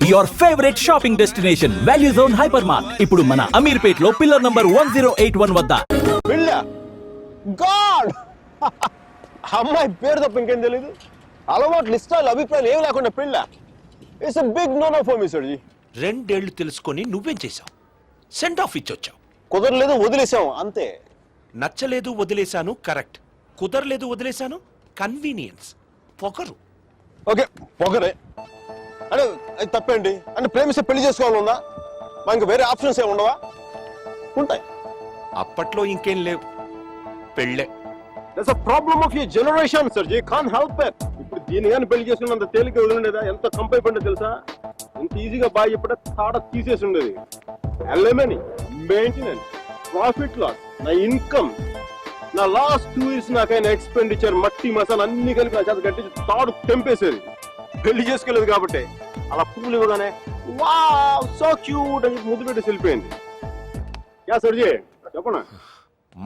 Your favourite shopping destination value zone hyper mart ఇప్పుడు మన అమీర్పేట్ లో పిల్లర్ నంబర్ 1081 వద్ద. పిల్ల గాడ్ అమ్మాయి పేరు తప్ప ఇంకేం తెలీదు. అలవాట్లు ఇష్టాలు అభిప్రాయాలు ఏమి లేకుండా పిల్ల. It's a big no no for me sir ji. 2 ఏళ్లు తెలుసుకొని నువ్వేం చేశావు? సెండ్ ఆఫ్ ఇచ్చొచ్చావు. కుదరలేదు వదిలేసాం అంతే. నచ్చలేదు వదిలేశాను కరెక్ట్. కుదరలేదు వదిలేశాను కన్వీనియన్స్. పొగరు. ఓకే పొగరే అంటే అది తప్పేంటి అంటే ప్రేమిస్తే పెళ్లి చేసుకోవాలన్నా మా ఇంకా వేరే ఆప్షన్స్ ఏమి ఉండవా? ఉంటాయి. అప్పట్లో ఇంకేం లేవు, పెళ్ళే. That's a problem of your generation sir ji. Can't help it. ఇప్పుడు దీని కానీ పెళ్లి చేసుకున్నంత తేలిక వదిలిండేదా? ఎంత కంపై పడిందో తెలుసా? ఇంత ఈజీగా బాగా చెప్పడే తాడ తీసేసి ఉండేది. ఎల్ఎంఎని మెయింటెనెన్స్ ప్రాఫిట్ లాస్ నా ఇన్కమ్ నా లాస్ట్ 2 years నాకైనా ఎక్స్పెండిచర్ మట్టి మసాలా అన్ని కలిపి నా చేత గట్టి తాడు తెంపేసేది. పెళ్లి చేసుకోలేదు కాబట్టి అలా పువ్వులు ఇవ్వగానే వావ్ సో క్యూట్ అని ముద్దు పెట్టేసి వెళ్ళిపోయింది. యా సర్జీ చెప్పనా?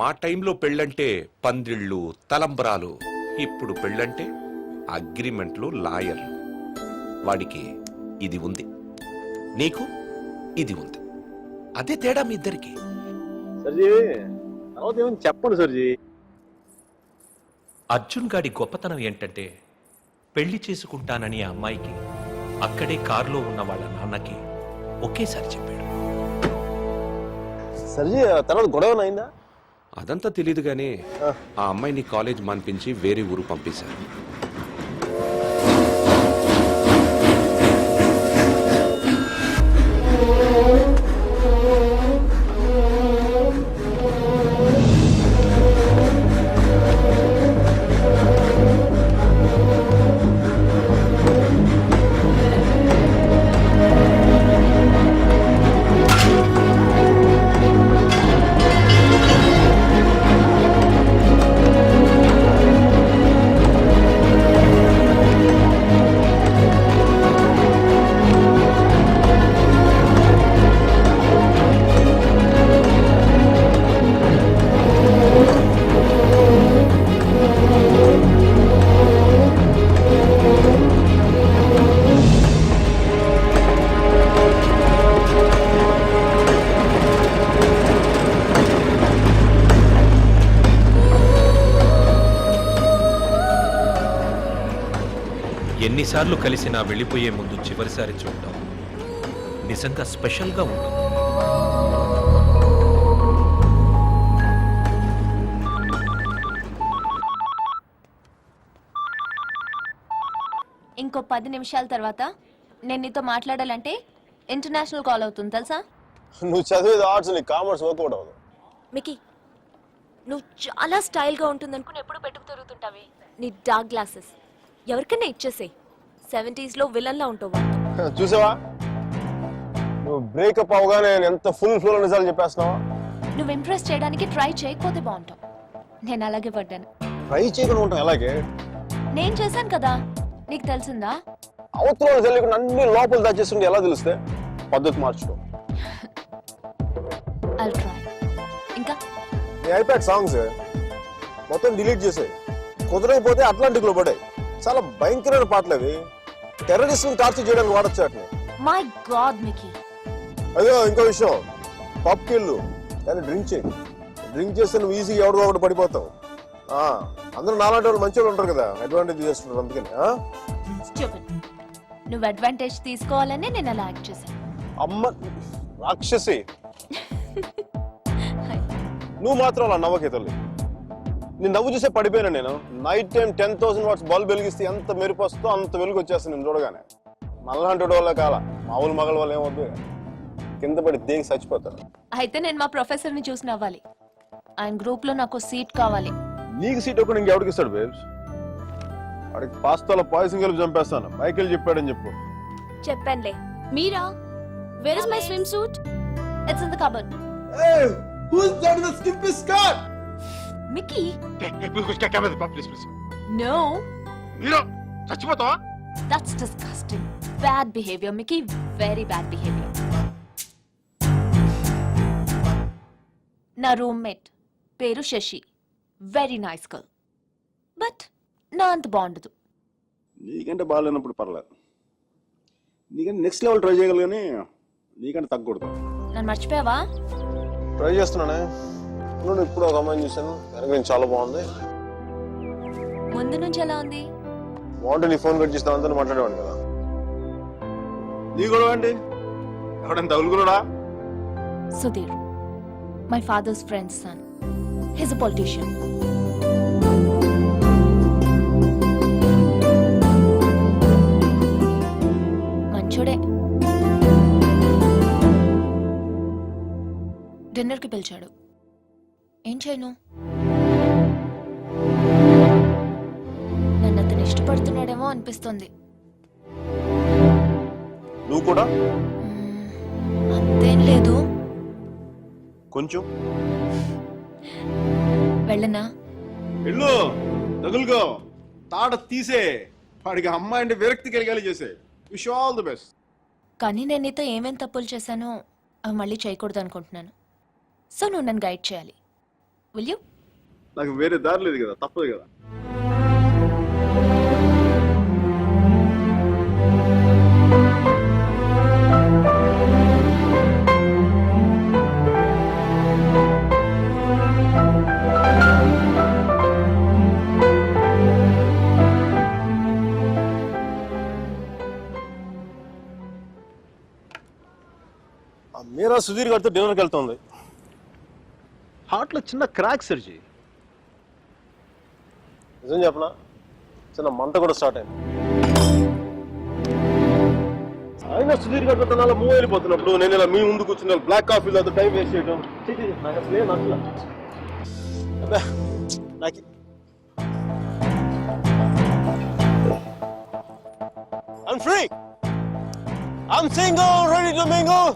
మా టైంలో పెళ్ళంటే పందిళ్ళు తలంబరాలు. ఇప్పుడు పెళ్ళంటే అగ్రిమెంట్లు లాయర్లు. వాడికి ఇది ఉంది, నీకు ఇది ఉంది. అదే తేడా మీ ఇద్దరికి. సర్జీ తర్వాత ఏమని చెప్పండి సర్జీ. అర్జున్ గాడి గొప్పతనం ఏంటంటే పెళ్లి చేసుకుంటానని ఆ అమ్మాయికి అక్కడే కారులో ఉన్న వాళ్ళ నాన్నకి ఒకేసారి చెప్పాడు. సర్జీ తర్వాత గొడవ అయిందా? అదంతా తెలీదు గానీ ఆ అమ్మాయిని కాలేజ్ మాన్పించి వేరే ఊరు పంపేశారు. ఎన్నిసార్లు కలిసినా వెళ్ళిపోయే ముందు చివరిసారి చూడటం నిజంగా స్పెషల్గా ఉంటుంది. ఇంకో 10 నిమిషాల తర్వాత నేను నీతో మాట్లాడాలంటే ఇంటర్నేషనల్ కాల్ అవుతుంది తెలుసా? నువ్వు చదివేది ఆర్ట్స్, నీ కామర్స్ వర్కౌట్ అవ్వదు. మికీ నువ్వు చాలా స్టైల్గా ఉంటుంది అనుకుని ఎప్పుడు పెట్టుకు తిరుగుతుంటావి. నీ డార్క్ గ్లాసెస్ ఎవరికైనా ఇచ్చేసేయ్. 70s లో విలన్లా ఉంటావు. చూసావా నువ్వు బ్రేకప్ అవగానే ఎంత ఫుల్ ఫ్లో నిజాలు చెప్పేస్తున్నావా? నువ్వు ఇంప్రెస్ చేయడానికి ట్రై చేయకపోతే బాగుంటావు. నేను అలాగే పడ్డాను. ట్రై చేయకుండా ఉంటాం ఎలాగే? నేను చేశాను కదా, నీకు తెలిసిందా? అవతల తెలియకుండా అన్ని లోపల దాచేస్తుంటే ఎలా తెలిస్తే? పద్ధతి మార్చుకో. I'll try. ఇంకా నీ ఐప్యాడ్ సాంగ్స్ మొత్తం డిలీట్ చేసాయి. కుదరకపోతే అట్లాంటిక్ లో పడాయి. చాలా భయంకరమైన పాటలు అవి. టెర్రరిస్ట్ టార్చర్ చేయడానికి వాడచ్చు వాటిని. My God Mickey. అదే ఇంకో విషయం, పబ్కి వెళ్ళు కానీ డ్రింక్ చేయి. డ్రింక్ చేస్తే నువ్వు ఈజీగా ఎవరికో ఒకటి పడిపోతావు. అందరూ నాలాంటి వాళ్ళు మంచి వాళ్ళు ఉంటారు కదా, అడ్వాంటేజ్ చేస్తున్నారు. అందుకని నువ్వు అడ్వాంటేజ్ తీసుకోవాలని నేను అలా యాక్ట్ చేశాను. అమ్మ రాక్షసి నువ్వు మాత్రం అలా నవ్వకే తల్లి. నీ నవ్వు చూసే పడిపోయినా నేను. నైట్ టైం 10,000 watts బల్బ్ వెలిగిస్తే ఎంత మెరుపు వస్తుందో అంత వెలుగు వచ్చేస్తుంది నేను చూడగానే. మళ్ళాంటి వాళ్ళ కాల మామూలు మగల వాళ్ళు ఏమవుతుంది, కింద పడి దేనికి చచ్చిపోతారు. అయితే నేను మా ప్రొఫెసర్ ని చూసి నవ్వాలి. ఆయన గ్రూప్ లో నాకు సీట్ కావాలి. నీకు సీట్ ఒకటి ఇంకెవరికి ఇస్తాడు బేబ్స్? వాడికి పాస్తాలో పాయసం కలిపి చంపేస్తాను. మైకేల్ చెప్పాడని చెప్పు. చెప్పండి. Mira? Where is my swimsuit? It's in the cupboard. Hey, who's that in the skimpy skirt? Mickey. Please. No. Mira, చచ్చిపోతావా? That's disgusting. Bad behavior, Mickey. Very bad behavior. నా రూమ్మేట్ పేరు Sashi. Very nice girl. But నా అంత బాగుండదు. నీకంటే బాగాలేనప్పుడు పర్లేదు. నీకంటే నెక్స్ట్ లెవెల్ ట్రై చేయగలరు కానీ నీకంటే తగ్గకూడదు. నన్ను మర్చిపోయావా? ట్రై చేస్తున్నానే. నేను ఇప్పుడు ఒక అమ్మాయిని చూశాను, వెనక చాలా బాగుంది. ముందు నుంచి ఎలా ఉంది? బాగుంటే నీ ఫోన్ కట్ చేసిన అంతా మాట్లాడేవాడు కదా. నీ గొడవ అండి ఎవడైనా తగులుకున్నాడా? Sudheer, my father's friend's son. His a politician. మంచోడే. డిన్నర్కి పిలిచాడు. ఏం చేయను? నన్ను అతను ఇష్టపడుతున్నాడేమో అనిపిస్తుంది. నువ్వు కూడా అంతేం లేదు. కొంచెం వెళ్ళనా? వెళ్ళు, తగులుకో, తాట తీసే. వాడికి అమ్మాయి అంటే విరక్తి కలిగేలా చేసే. Wish all the best. కానీ నేను నీతో ఏమేం తప్పులు చేశానో అవి మళ్ళీ చేయకూడదు అనుకుంటున్నాను. సో నువ్వు నన్ను గైడ్ చేయాలి. Will you? నాకు వేరే దారి లేదు కదా, తప్పదు కదా. మీరా సుధీర్ గారితో డిన్నర్కి వెళ్తుంది. హార్ట్లో చిన్న క్రాక్ సర్జీ. నిజం చెప్పనా, చిన్న మంట కూడా స్టార్ట్ అయింది. అయినా సుధీర్ గారితో తన మూవ్ వెళ్ళిపోతున్నప్పుడు నేను ఇలా మీ ముందు కూర్చున్నా బ్లాక్ కాఫీ లేదా టైం వేస్ట్ చేయడం నాకు అసలు ఏం నచ్చలా. నాకు I'm free. I'm single, ready to mingle.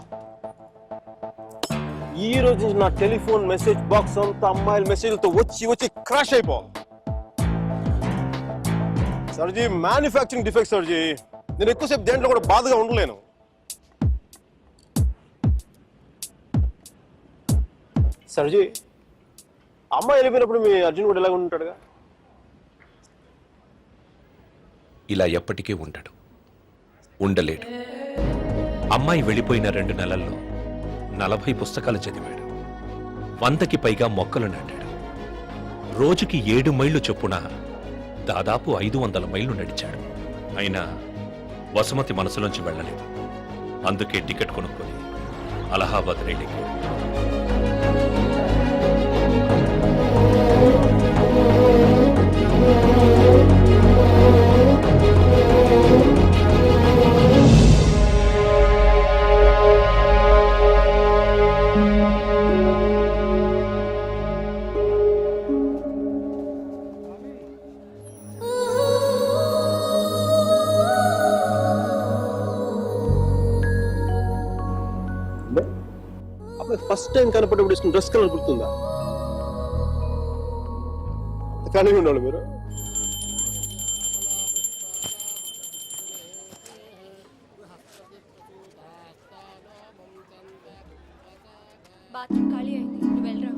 ఈ రోజు నుంచి నా టెలిఫోన్ మెసేజ్ బాక్స్ అంతా అమ్మాయిల మెసేజ్లతో వచ్చి క్రాష్ అయిపోవాలి. సర్జీ, మ్యానుఫ్యాక్చరింగ్ డిఫెక్ట్ సర్జీ. నేను ఎక్కువసేపు దేంట్లో కూడా బాధగా ఉండలేను. సర్జీ, అమ్మాయి వెళ్ళిపోయినప్పుడు మీ అర్జున్ కూడా ఎలాగ ఉంటాడుగా? ఇలా ఎప్పటికీ ఉండడు, ఉండలేడు. అమ్మాయి వెళ్ళిపోయిన 2 నెలల్లో 40 పుస్తకాలు చదివాడు, 100కి పైగా మొక్కలు నాటాడు, రోజుకి 7 మైళ్ళు చొప్పున దాదాపు 500 మైళ్ళు నడిచాడు. అయినా వసుమతి మనసులోంచి వెళ్ళలేదు. అందుకే టికెట్ కొనుక్కొని అలహాబాద్ రైలుకి. ఫస్ట్ టైం కనపడేప్పుడు వేసుకున్న డ్రెస్ కలర్ గుర్తుందా? కానీ ఉండాలి మీరు. బాత్రూమ్ ఖాళీ అయింది, నువ్వు వెళ్ళరా.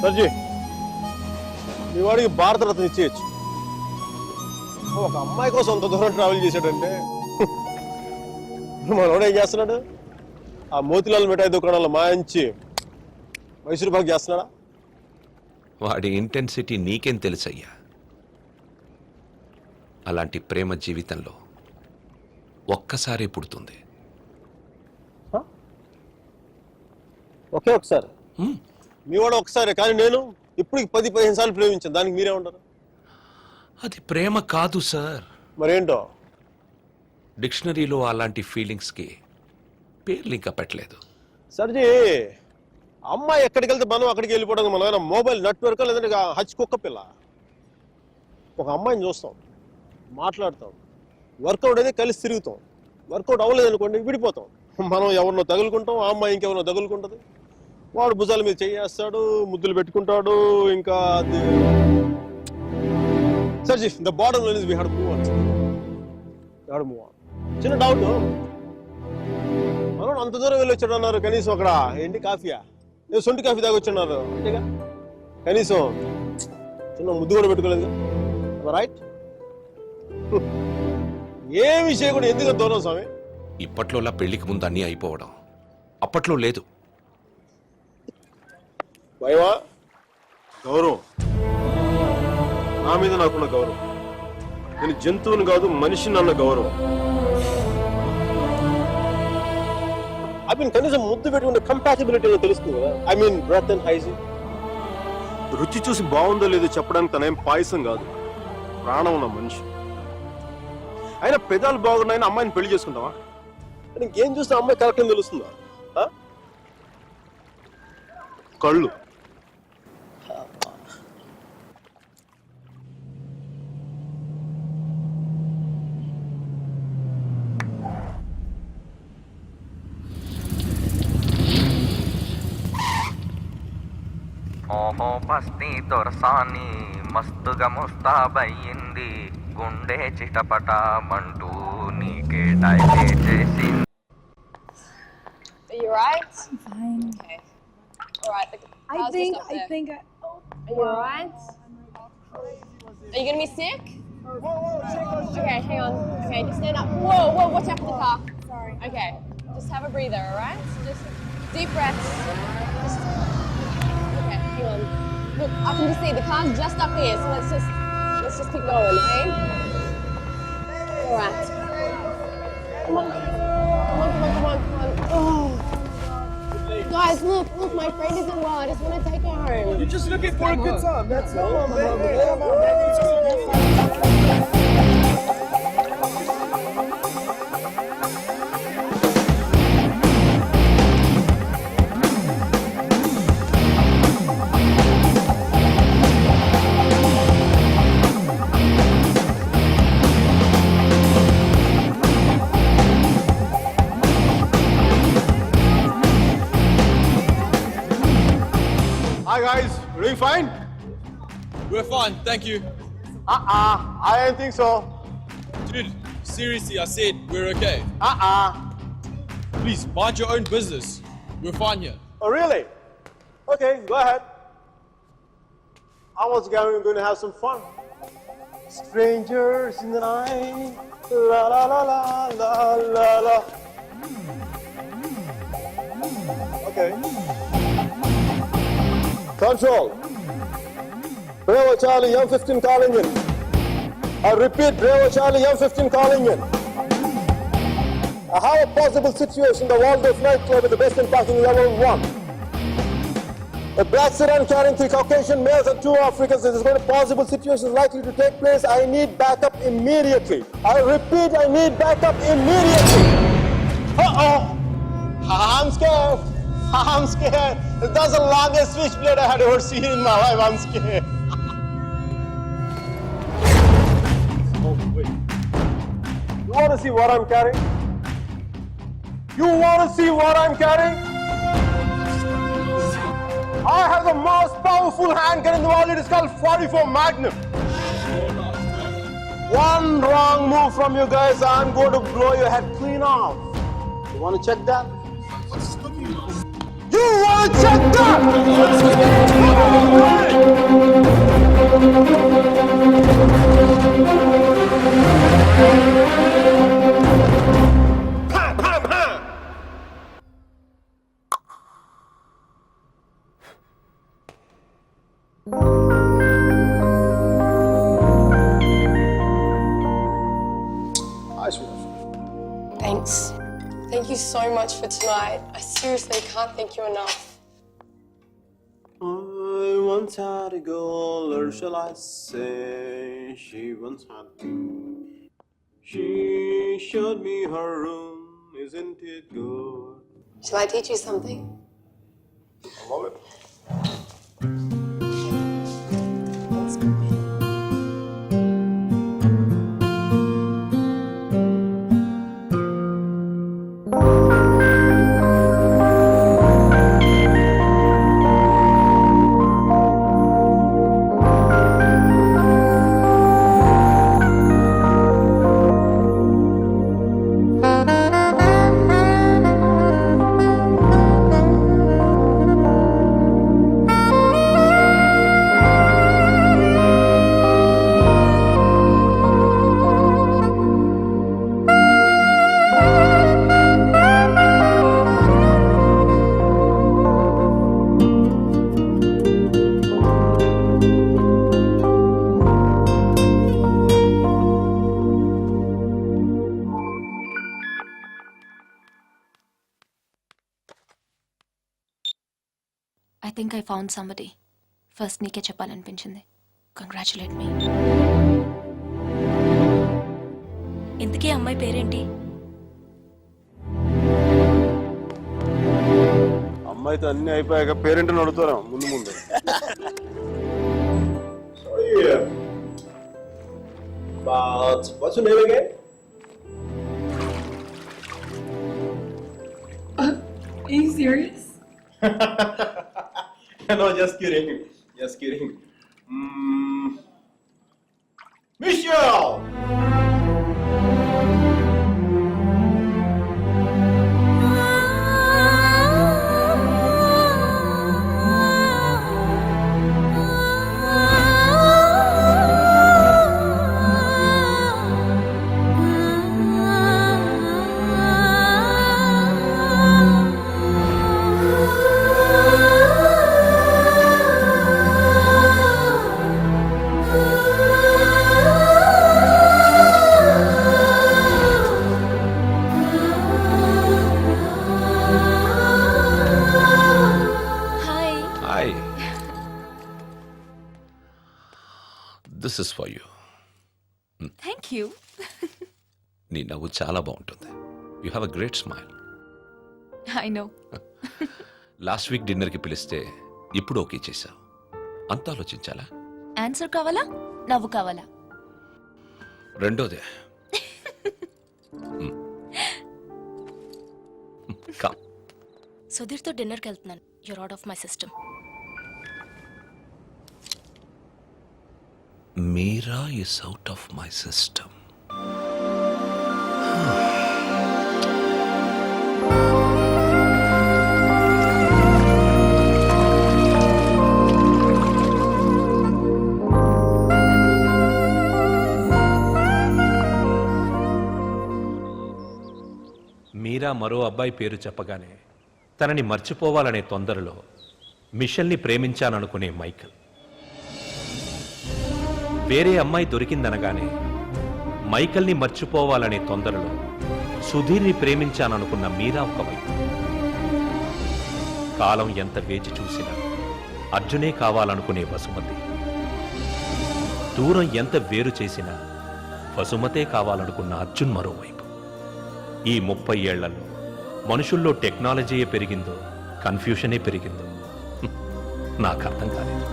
సర్జీ మీ వాడికి భారతరత్న ఇచ్చేయచ్చు. ఒక అమ్మాయి కోసం అంత దూరం ట్రావెల్ చేశాడంటే మనోడు ఏం చేస్తున్నాడు? ఆ మోతిలాల్ మిఠాయి దుకాణంలో మాయించి మైసూరు పాక్ చేస్తున్నాడా? వాడి ఇంటెన్సిటీ నీకేం తెలుసయ్యా? అలాంటి ప్రేమ జీవితంలో ఒక్కసారి పుడుతుంది. ఒకే ఒకసారి మీ వాడు ఒకసారి, కానీ నేను ఇప్పుడు 10-15 సార్లు ప్రేమించాను. దానికి మీరే ఉంటారు? అది ప్రేమ కాదు సార్. మరేంటో? డిక్షనరీలో అలాంటి ఫీలింగ్స్కి పేర్లు ఇంకా పెట్టలేదు. సర్జీ అమ్మాయి ఎక్కడికి వెళ్తే మనం అక్కడికి వెళ్ళిపోవడం. మనం ఏమైనా మొబైల్ నెట్వర్క్ లేదంటే హచ్ కుక్క పిల్ల. ఒక అమ్మాయిని చూస్తాం, మాట్లాడతాం, వర్కౌట్ అయితే కలిసి తిరుగుతాం. వర్కౌట్ అవ్వలేదు అనుకోండి విడిపోతాం. మనం ఎవరినో తగులుకుంటాం, ఆ అమ్మాయి ఇంకెవరినో తగులుకుంటుంది. వాడు భుజాల మీద చేయేస్తాడు, ముద్దులు పెట్టుకుంటాడు. ఇంకా అది sir ji the bottom line is we have to move on. చిన్న డౌట్, మనం అంత దూరం వెళ్ళి వచ్చాడు అన్నారు, కనీసం అక్కడ ఏంటి కాఫీయా, సొంటి కాఫీ తాగొచ్చున్నారు అంతేగా, కనీసం చిన్న ముద్దు కూడా పెట్టుకోలేదు రైట్? ఏ విషయం కూడా ఎందుకు దూరం స్వామి? ఇప్పట్లోలా పెళ్లికి ముందు అన్నీ అయిపోవడం అప్పట్లో లేదు. భయమా? గౌరవం, నా మీద నాకున్న గౌరవం. నేను జంతువుని కాదు మనిషిని అన్న గౌరవం. ఐ మీన్ కనీసం ముద్దు పెట్టుకుంటే కంపాటిబిలిటీ తెలుస్తుంది కదా. I mean breath and hygiene. రుచి చూసి బాగుందో లేదో చెప్పడానికి తనేం పాయసం కాదు, ప్రాణం ఉన్న మనిషి. అయినా పెదాలు బాగున్నాయని అమ్మాయిని పెళ్లి చేసుకుంటావా? ఇంకేం చూస్తే అమ్మాయి కరెక్ట్ అని తెలుస్తుందా? కళ్ళు. ఓహో బస్తీ దొరసాని మస్తుగా ముస్తాబయ్యింది, గుండె చిటపటమంటూ నీకే డైలేట్ చేసింది. Are you alright? I'm fine. Okay. Alright. I think. Are you alright? Are you gonna be sick? Okay, hang on. Okay, just stand up. Whoa, watch out for the car. Sorry. Okay, just have a breather, alright? Just deep breaths. Just. Okay, hang on. Look, I can just see the car's just up here, so let's just keep going, okay? Alright. Come on. Oh. Guys, look, my friend isn't well. I just want to take her home. You're just looking for a good time, that's all. Come on, baby. Come on, Hi guys, doing fine? We're fine, thank you. I don't think so. Dude, seriously, I said we're okay. Uh-uh. Please, mind your own business. We're fine here. Oh, really? Okay, go ahead. I was going to have some fun. Strangers in the night, la la la la la la la. Okay. Control. Bravo Charlie, M15 calling in. I repeat, Bravo Charlie, M15 calling in. I have a possible situation, the Waldorf nightclub with the best in parking level 1. A black sedan carrying 3 Caucasian males and 2 Africans. This is going to possible situations likely to take place. I need backup immediately. I repeat, I need backup immediately. Uh-oh. I'm scared. I'm scared. That's the longest switchblade I had ever seen in my life. I'm scared. Oh, wait. You want to see what I'm carrying? You want to see what I'm carrying? I have the most powerful handgun in the world. It is called 44 Magnum. One wrong move from you guys, I'm going to blow your head clean off. You want to check that? Thanks. Thank you so much for tonight. I seriously can't thank you enough. I once had a girl, or shall I say, she once had two. She showed me her room, isn't it good? Shall I teach you something? I love it. I think I found somebody. First నీకే చెప్పాలనిపించింది. Congratulate మీ. ఇంతకీ అమ్మాయి పేరేంటి? అమ్మాయితో అన్ని అయిపోయాక పేరెంట్ని అడుగుతారా ముందు ముందు. But what's your name again? Are you serious? No, just kidding. Just kidding. Michelle! Hi. This is for you. Thank you. నీ నవ్వు చాలా బాగుంటుంది. You have a great smile. I know. Last week డిన్నర్కి పిలిస్తే ఇప్పుడు ఓకే చేశావు. అంత ఆలోచించాలా? ఆన్సర్ కావాలా, నవ్వు కావాలా? రెండోదే. కమ్. సుధీర్తో డిన్నర్కి వెళ్తున్నాను. You're out of my system. Mira is out of my system. Mira మరో అబ్బాయి పేరు చెప్పగానే తనని మర్చిపోవాలనే తొందరలో మిషల్ని ప్రేమించాననుకునే మైకల్. వేరే అమ్మాయి దొరికిందనగానే మైకల్ని మర్చిపోవాలనే తొందరలో సుధీర్ని ప్రేమించాననుకున్న మీరా ఒకవైపు. కాలం ఎంత వేచి చూసినా అర్జునే కావాలనుకునే వసుమతి. దూరం ఎంత వేరు చేసినా వసుమతే కావాలనుకున్న అర్జున్ మరోవైపు. ఈ 30 ఏళ్లలో మనుషుల్లో టెక్నాలజీయే పెరిగిందో కన్ఫ్యూషనే పెరిగిందో నాకు అర్థం కాలేదు.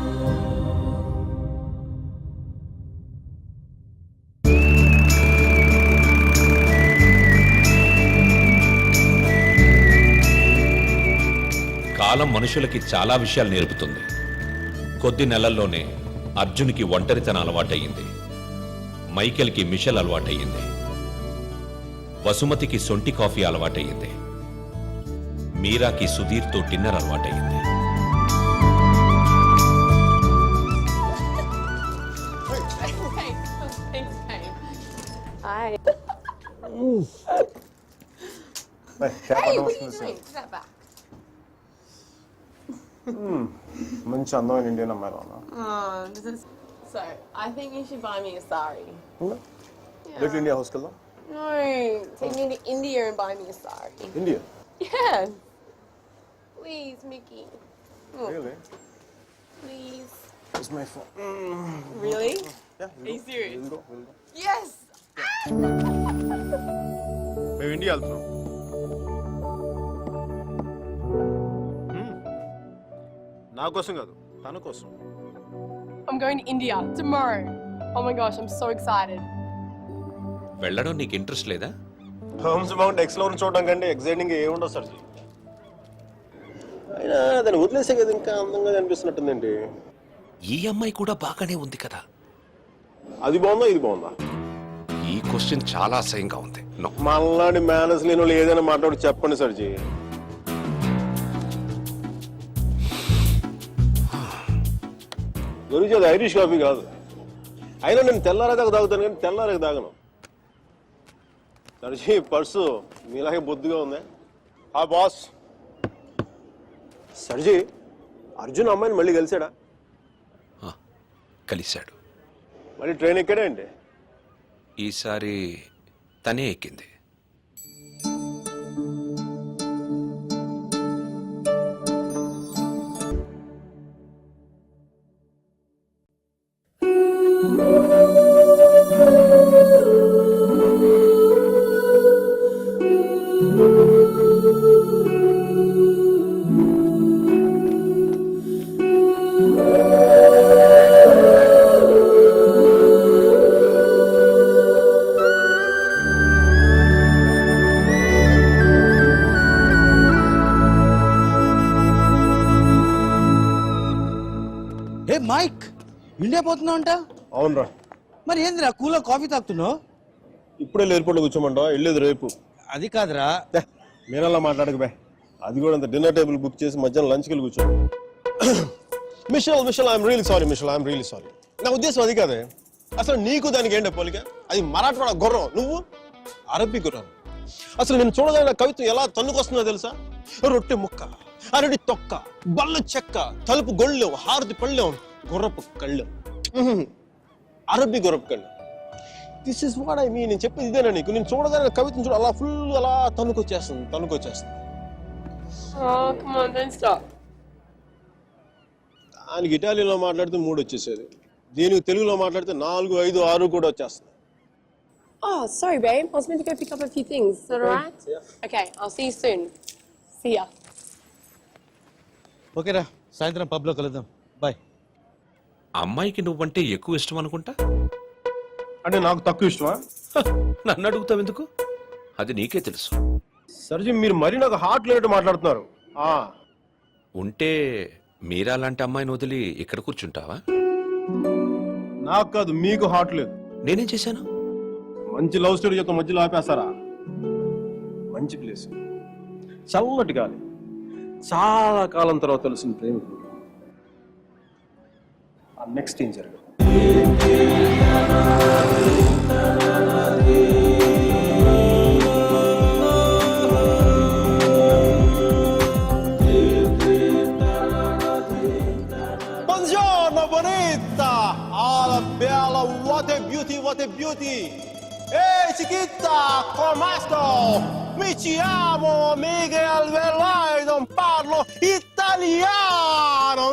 కాలం మనుషులకి చాలా విషయాలు నేర్పుతుంది. కొద్ది నెలల్లోనే అర్జున్కి ఒంటరితనం అలవాటయ్యింది. మైకేల్కి మిషల్ అలవాటయ్యింది. వసుమతికి సొంటి కాఫీ అలవాటయ్యింది. మీరాకి సుధీర్తో డిన్నర్ అలవాటయ్యింది. Hey, what are you doing? Put that back. మంచి అందమైన ఇండియన్ అమ్మాయి Oh, this is... So, I think you should buy me a sari. రేపు ఇండియా హౌస్కి వెళ్దాం. No, take me to India and buy me a sari. India Yeah. Please, Mickey. Oh, really please. It's my phone. Really? Yeah Are you serious? Will go. Yes! మేము India వెళ్తున్నాం. నా కోసం కాదు, తన కోసం. I'm going to India tomorrow. Oh my gosh, I'm so excited. వెళ్ళడం నీకు interest లేదా? హోమ్స్ మౌంట్ ఎక్స్ప్లోర్ చూడడం కంటే ఎక్సైటింగ్ ఏముండదు సార్. అయినా దాన్ని వదిలేసే కదా ఇంకా అందంగా కనిపిస్తున్నట్టుందండి. ఈ అమ్మాయి కూడా బాగానే ఉంది కదా. అది బాగుందా ఇది బాగుందా? ఈ క్వశ్చన్ చాలా అసహ్యంగా ఉంది. నో. మళ్ళాంటి మేనర్స్ లేని వాళ్ళు ఏదైనా మాట్లాడి చెప్పండి సర్జీ. గురించి అది ఐరిష్ కాఫీ కాదు. అయినా నేను తెల్లారేదాకా తాగుతాను కానీ తెల్లారేకి తాగను. సర్జీ పర్సు మీలాగే బొద్దుగా ఉంది. ఆ బాస్ సర్జీ అర్జున్ అమ్మాయిని మళ్ళీ కలిసాడా? కలిశాడు. మళ్ళీ ట్రైన్ ఎక్కాడా అండి? ఈసారి తనే ఎక్కింది. మైక్ ఇండియా పోతున్నావు అంట? అవునరా. మరి ఏందిరా కూలో కాఫీ తాగుతున్నావు? ఇప్పుడే ఎయిర్పోర్ట్లో కూర్చోమంటావా? వెళ్ళేది రేపు. అది కాదురా. మీరలా మాట్లాడక బే. అది కూడా అంత డిన్నర్ టేబుల్ బుక్ చేసి మధ్యాహ్నం లంచ్కి వెళ్ళి కూర్చో. Mitchell I'm really sorry. Mitchell I'm really sorry. నా ఉద్దేశం అది కాదే. అసలు నీకు దానికి ఏంటో పోలిక? అది మరాఠవాడ గుర్రం, నువ్వు అరబ్బీ గుర్రం. అసలు నేను చూడగానే కవిత్వం ఎలా తన్నుకొస్తుందో తెలుసా? రొట్టె ముక్క, అరటి తొక్క, బల్ల చెక్క, తలుపు గొళ్ళెం, హారతి పళ్ళెం, గుర్రపు కళ్ళెం, అరబ్బీ గుర్రపు కళ్ళెం. This is what I mean. నేను చెప్పేది ఇదేనా నీకు? నేను చూడగానే కవిత్వం చూడ అలా ఫుల్ అలా తన్నుకొచ్చేస్తుంది. Oh, come on, don't stop. దానికి ఇటాలియన్లో మాట్లాడితే 3 వచ్చేసేది. దీనికి తెలుగులో మాట్లాడితే 4, 5, 6 కూడా వచ్చేస్తుంది. Oh, sorry, babe. I was meant to go pick up a few things. Is that alright? Yeah. Okay, I'll see you soon. See ya. ఓకేరా, సాయంత్రం పబ్లో కలుద్దాం. బాయ్. అమ్మాయికి నువ్వంటే ఎక్కువ ఇష్టం అనుకుంటా. అంటే నాకు తక్కువ ఇష్టమా? నన్ను అడుగుతావు ఎందుకు? అది నీకే తెలుసు. సర్జీ మీరు మరీ నాకు హార్ట్ లేనట్టు మాట్లాడుతున్నారు. ఉంటే మీరా లాంటి అమ్మాయిని వదిలి ఇక్కడ కూర్చుంటావా? నాకు కాదు, మీకు హార్ట్ లేదు. నేనేం చేశాను? మంచి లవ్ స్టోరీ చెప్తా మధ్యలో ఆపేస్తారా? మంచి ప్లేస్, చల్లటి గాలి, చాలా కాలం తర్వాత తెలిసిన ప్రేమికుడు. నెక్స్ట్ ఏం జరగదు. Buongiorno bonita, alla bella, what a beauty. Ehi chiquita, come sto? Mi chiamo Miguel Velardo, parlo italiano.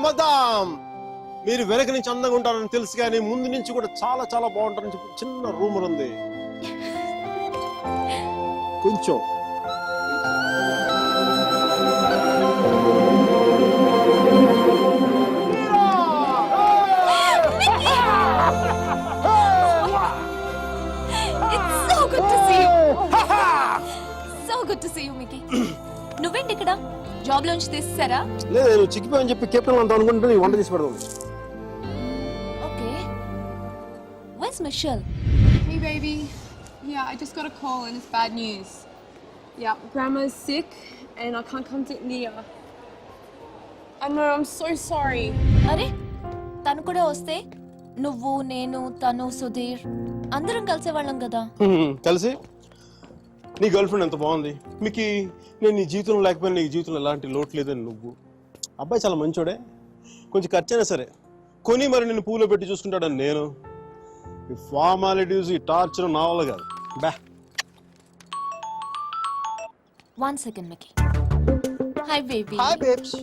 మదామ్, మీరు వెనక నుంచి అందంగా ఉంటారని తెలుసు కానీ ముందు నుంచి కూడా చాలా చాలా బాగుంటారని చెప్పి చిన్న రూమర్ ఉంది. కొంచెం నువ్వేంటి ఇక్కడ? జాబ్ లోంచి తీసేసారా? లేదు, నేను చిక్కిపోయని చెప్పి కెప్టెన్ అంత అనుకుంటే నీ వంట తీసి పెడదాం. Okay. Where's Michelle? Hey, baby. Yeah, I just got a call and it's bad news. Yeah, Grandma's sick and I can't come to India. I know, I'm so sorry. అరే, తను కూడా వస్తే నువ్వు నేను తను సుధీర్ అందరం కలిసేవాళ్ళం కదా. కలిసి నీ గర్ల్ ఫ్రెండ్ ఎంత బాగుంది, మీకు నేను నీ జీవితంలో లేకపోయినా నీ జీవితంలో ఎలాంటి లోటు లేదని నువ్వు. అబ్బాయి చాలా మంచోడే, కొంచెం ఖర్చైనా సరే కొని మరి నేను పూలో పెట్టి చూసుకుంటాడని నేను. ఈ ఫార్మాలిటీస్, ఈ టార్చర్ నా వల్ల కాదు. బా 1 second, Mickey. Hi, baby. Hi babes.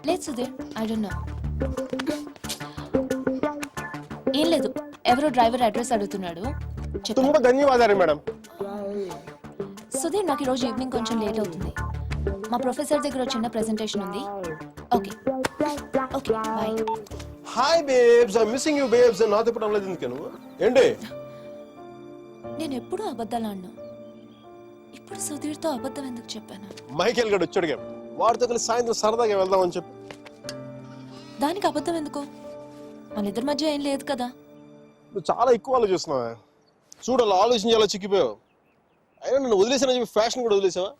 లేదు సుధీర్, ఐ డోంట్ నో. ఏం లేదు, ఎవరో డ్రైవర్ అడ్రస్ అడుగుతున్నాడు. చెప్పు. తుంబ ధన్యవాదాలు మేడం. సుధీర్, నాకు ఈరోజు ఈవినింగ్ కొంచెం లేట్ అవుతుంది. మా ప్రొఫెసర్ దగ్గర ఒక చిన్న ప్రెజెంటేషన్ ఉంది. Okay okay, bye. Hi babes, I missing you babes. నాతో ఇప్పుడు అనలేదు ఎందుకు నువ్వు? ఏంటి నేను ఎప్పుడూ అబద్ధాలు ఆడినా, ఇప్పుడు సుధీర్తో అబద్ధం ఎందుకు చెప్పాను? మైకేల్ గడు వచ్చాడుగా, వాడితో కలిసి సాయంత్రం సరదాగా వెళ్దామని చెప్పి. దానికి అబద్ధం ఎందుకు? మన ఇద్దరి మధ్య ఏం లేదు కదా. నువ్వు చాలా ఎక్కువ ఆలోచిస్తున్నావా? చూడు, అలా ఆలోచించి అలా చిక్కిపోయావు. అయినా నన్ను వదిలేసానని చెప్పి ఫ్యాషన్ కూడా వదిలేసావా?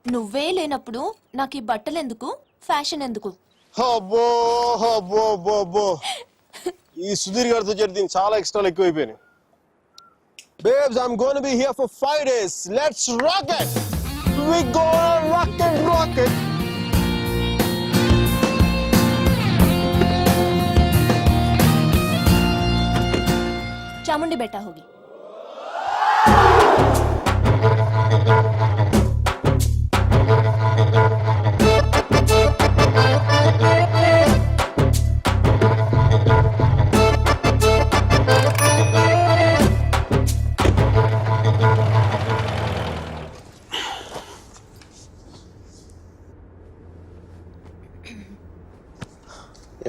నువ్వే లేనప్పుడు నాకు ఈ బట్టలు ఎందుకు, ఫ్యాషన్ ఎందుకు? అబ్బో అబ్బో అబ్బో అబ్బో, ఈ సుధీర్ గారితో చేరి దీనికి చాలా ఎక్స్ట్రాలు ఎక్కువైపోయినాయి. Babes, I'm going to be here for 5 days. Let's rock it! We gonna rock it, rock it! Chamundi बेटा होगी.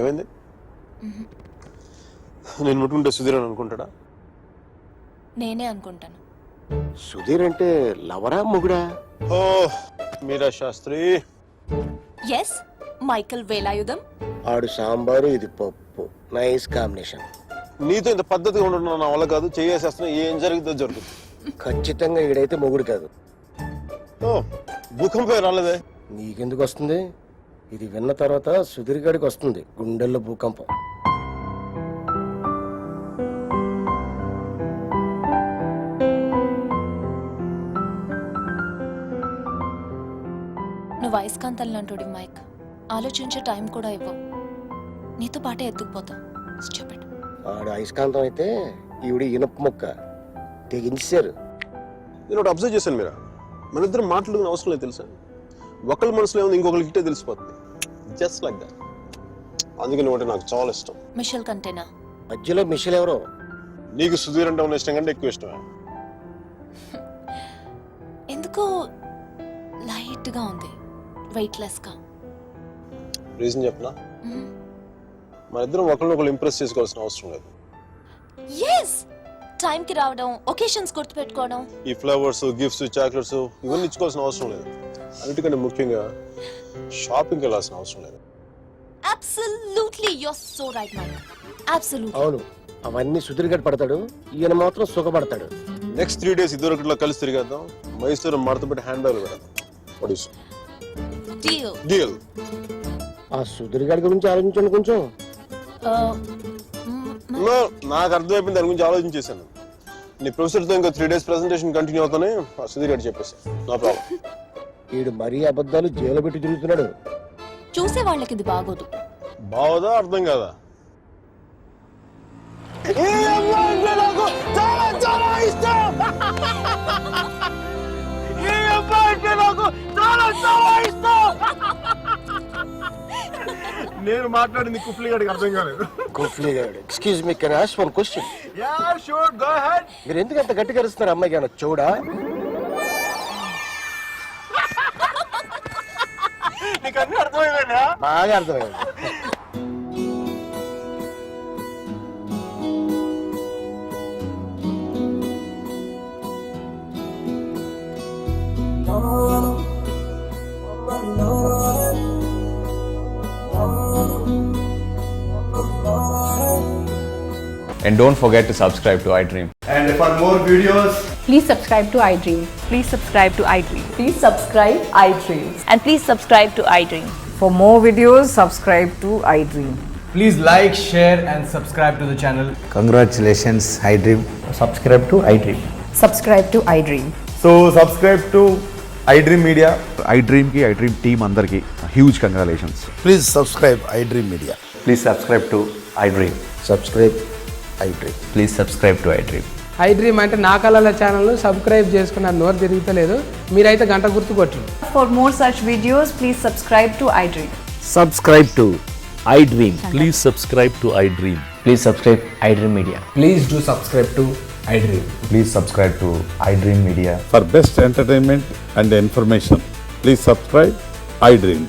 ఏమైంది? నేను ముట్టుకుంటే సుధీర్ అని అనుకుంటాడా? నేనే అనుకుంటాను. సుధీర్ అంటే లవరా మొగుడా? Oh Mira Shastri. Yes, Michael Velayudham. ఆడు సాంబారు, ఇది పప్పు, నైస్ కాంబినేషన్. నీతో ఇంత పద్ధతిగా ఉండడం నా వల్ల కాదు. చేసేస్తున్నా, ఏం జరుగుతుందో జరుగుతుంది. ఖచ్చితంగా ఈడైతే మొగుడు కాదు. ఓ భూకంపం రాలేదే? నీకెందుకు వస్తుంది? ఇది విన్న తర్వాత సుధీర్ గాడికి వస్తుంది గుండెల్లో భూకంపం. నువ్వు అయస్కాంతాలు లాంటి మైక్, ఆలోచించే టైం కూడా ఇవ్వవు. నీతో పాటే ఎత్తుకుపోతా. స్టూపిడ్. ఆడు అయస్కాంతం అయితే ఈవిడ ఇనుప మొక్క, తెగించారు. నేను ఒకటి అబ్జర్వ్ చేశాను మీరా, మన ఇద్దరు మాట్లాడుకునే అవసరం లేదు తెలుసా. ఒకళ్ళ మనసులో ఏముంది ఇంకొకరికి ఇట్టే తెలిసిపోతుంది. Just like that. అందుకే నువ్వు అంటే నాకు చాలా ఇష్టం. మిషల్ కంటేనా? మధ్యలో మిషల్ ఎవరో? నీకు సుధీర్ అంటే ఉన్న ఇష్టం కంటే ఎక్కువ ఇష్టమే. ఎందుకో లైట్ గా ఉంది, వెయిట్లెస్ గా. రీజన్ చెప్పనా? మన ఇద్దరం ఒకరినొకరు ఇంప్రెస్ చేసుకోవాల్సిన అవసరం లేదు. ఎస్, టైం కి రావడం, ఒకేషన్స్ గుర్తుపెట్టుకోవడం. ఈ ఫ్లవర్స్, గిఫ్ట్స్, చాక్లెట్స్ ఇవన్నీ ఇచ్చుకోవాల్సిన అవసరం లేదు. అన్నిటికంటే ముఖ్యంగా షాపింగ్కి వెళ్ళాల్సిన అవసరం లేదు. Absolutely, you are so right Mike. Absolutely. అవును, అవన్నీ సుధీర్ గారు పడతాడు, ఈయన మాత్రం సుఖపడతాడు. నెక్స్ట్ 3 days ఇద్దరు ఒకటిలో కలిసి తిరిగేద్దాం. మైసూరు మడత పెట్టి హ్యాండ్ బ్యాగ్ పెడదాం. డీల్. డీల్. ఆ సుధీర్ గారి గురించి ఆలోచించండి కొంచెం. నాకు అర్థమైపోయింది, దాని గురించి ఆలోచించేసాను. నీ ప్రొఫెసర్తో ఇంకా 3 days ప్రెజెంటేషన్ కంటిన్యూ అవుతానే సుధీర్ గారు చెప్పేసి నో ప్రాబ్లం. వీడు మరీ అబద్ధాలు జైలు పెట్టి తిరుగుతున్నాడు. చూసే వాళ్ళకి ఇది బాగోదు. బావదా అర్థం కాదా? నేను మాట్లాడింది కుఫ్లీ గారికి అర్థం కాలేదు. కుఫ్లీ గారు, excuse me, can I ask one question? Yeah sure, go ahead. మీరు ఎందుకు అంత గట్టిగా అరుస్తున్నారు? అమ్మాయికి ఏమన్నా చూడా? నీకు అన్ని అర్థమైందా? బాగా అర్థమైంది. And don't forget to subscribe to iDream. And for more videos, Please subscribe to iDream. Please subscribe to iDream. Please subscribe iDream. And please subscribe to iDream. For more videos, subscribe to iDream. Please like, share, and subscribe to the channel. Congratulations I dream subscribe to I dream Subscribe to iDream. So subscribe to iDream Media. iDream ki iDream team andarki huge congratulations. Please subscribe I dream media Please subscribe to iDream. Subscribe I dream Please subscribe to iDream. I dream అంటే నా కళల channel subscribe చేసుకున్న నోరు తిరుగుతలేదు మీరైతే గంట గుర్తు కొట్టు For more such videos, please subscribe to iDream. Subscribe to I dream please subscribe to I dream. Please subscribe I dream media Please do subscribe to iDream. Please subscribe to iDream Media. For best entertainment and information, please subscribe iDream.